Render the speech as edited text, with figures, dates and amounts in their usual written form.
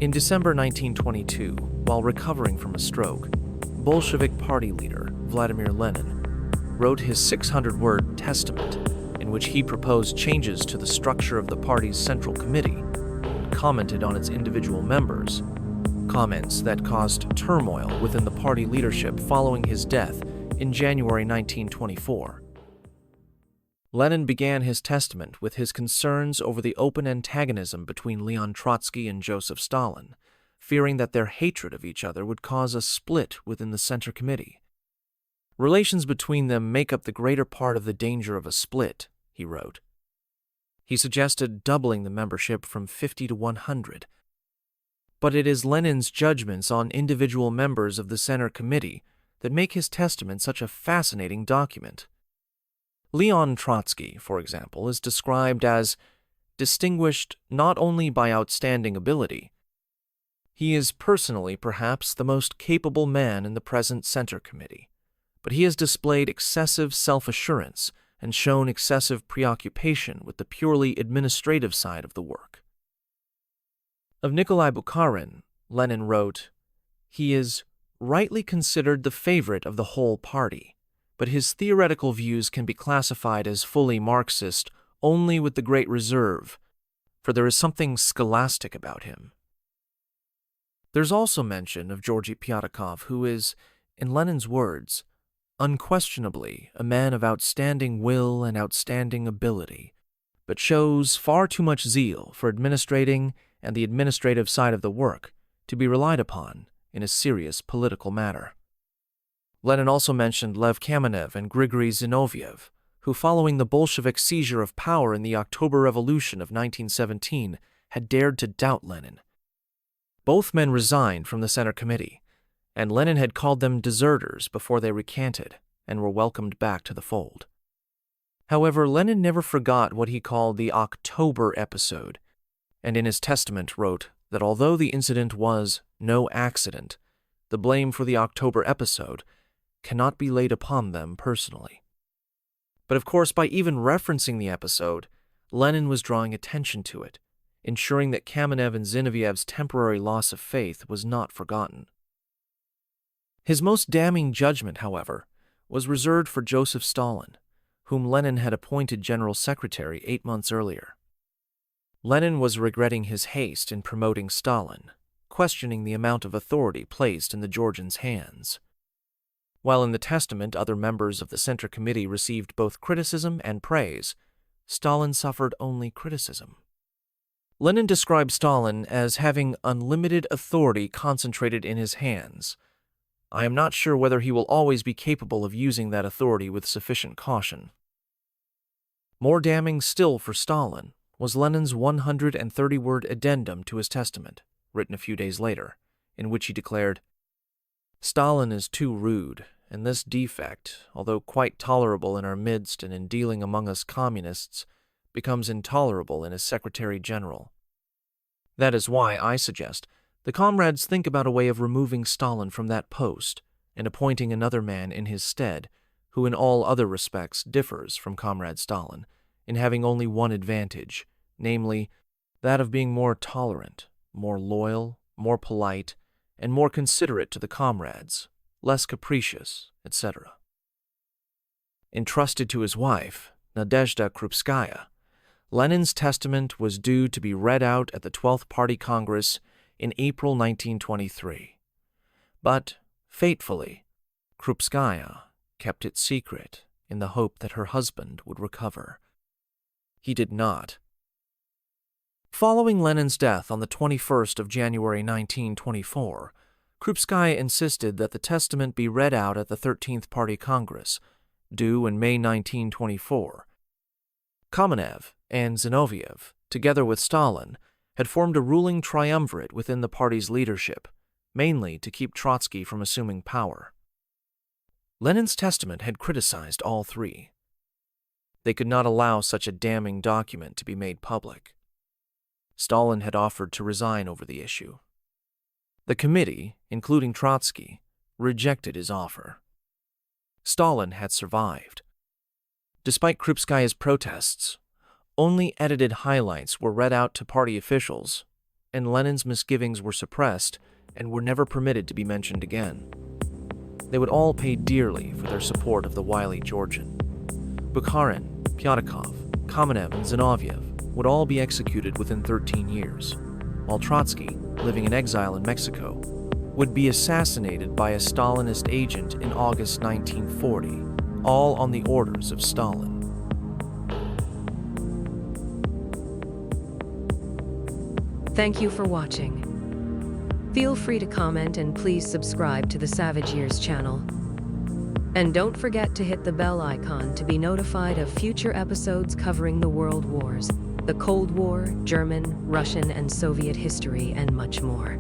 In December 1922, while recovering from a stroke, Bolshevik party leader Vladimir Lenin wrote his 600-word testament in which he proposed changes to the structure of the party's Central Committee and commented on its individual members, comments that caused turmoil within the party leadership following his death in January 1924. Lenin began his testament with his concerns over the open antagonism between Leon Trotsky and Joseph Stalin, fearing that their hatred of each other would cause a split within the Center Committee. Relations between them make up the greater part of the danger of a split, he wrote. He suggested doubling the membership from 50 to 100. But it is Lenin's judgments on individual members of the Center Committee that make his testament such a fascinating document. Leon Trotsky, for example, is described as distinguished not only by outstanding ability. He is personally perhaps the most capable man in the present Center Committee, but he has displayed excessive self-assurance and shown excessive preoccupation with the purely administrative side of the work. Of Nikolai Bukharin, Lenin wrote, "He is rightly considered the favorite of the whole party, but his theoretical views can be classified as fully Marxist only with the great reserve, for there is something scholastic about him." There's also mention of Georgy Pyatakov, who is, in Lenin's words, unquestionably a man of outstanding will and outstanding ability, but shows far too much zeal for administrating and the administrative side of the work to be relied upon in a serious political matter. Lenin also mentioned Lev Kamenev and Grigory Zinoviev, who, following the Bolshevik seizure of power in the October Revolution of 1917, had dared to doubt Lenin. Both men resigned from the Center Committee, and Lenin had called them deserters before they recanted and were welcomed back to the fold. However, Lenin never forgot what he called the October episode, and in his testament wrote that although the incident was no accident, the blame for the October episode cannot be laid upon them personally. But of course, by even referencing the episode, Lenin was drawing attention to it, ensuring that Kamenev and Zinoviev's temporary loss of faith was not forgotten. His most damning judgment, however, was reserved for Joseph Stalin, whom Lenin had appointed General Secretary 8 months earlier. Lenin was regretting his haste in promoting Stalin, questioning the amount of authority placed in the Georgian's hands. While in the testament other members of the Center Committee received both criticism and praise, Stalin suffered only criticism. Lenin described Stalin as having unlimited authority concentrated in his hands. "I am not sure whether he will always be capable of using that authority with sufficient caution." More damning still for Stalin was Lenin's 130-word addendum to his testament, written a few days later, in which he declared, "Stalin is too rude, and this defect, although quite tolerable in our midst and in dealing among us communists, becomes intolerable in his Secretary-General. That is why I suggest the comrades think about a way of removing Stalin from that post and appointing another man in his stead, who in all other respects differs from Comrade Stalin in having only one advantage, namely, that of being more tolerant, more loyal, more polite, and more considerate to the comrades, less capricious, etc." Entrusted to his wife, Nadezhda Krupskaya, Lenin's testament was due to be read out at the 12th Party Congress in April 1923. But, fatefully, Krupskaya kept it secret in the hope that her husband would recover. He did not. Following Lenin's death on the 21st of January 1924, Krupskaya insisted that the testament be read out at the 13th Party Congress, due in May 1924. Kamenev and Zinoviev, together with Stalin, had formed a ruling triumvirate within the party's leadership, mainly to keep Trotsky from assuming power. Lenin's testament had criticized all three. They could not allow such a damning document to be made public. Stalin had offered to resign over the issue. The committee, including Trotsky, rejected his offer. Stalin had survived. Despite Krupskaya's protests, only edited highlights were read out to party officials, and Lenin's misgivings were suppressed and were never permitted to be mentioned again. They would all pay dearly for their support of the wily Georgian. Bukharin, Pyatakov, Kamenev, and Zinoviev would all be executed within 13 years, while Trotsky, living in exile in Mexico, would be assassinated by a Stalinist agent in August 1940, all on the orders of Stalin. Thank you for watching. Feel free to comment and please subscribe to the Savage Years channel. And don't forget to hit the bell icon to be notified of future episodes covering the World Wars, the Cold War, German, Russian, and Soviet history, and much more.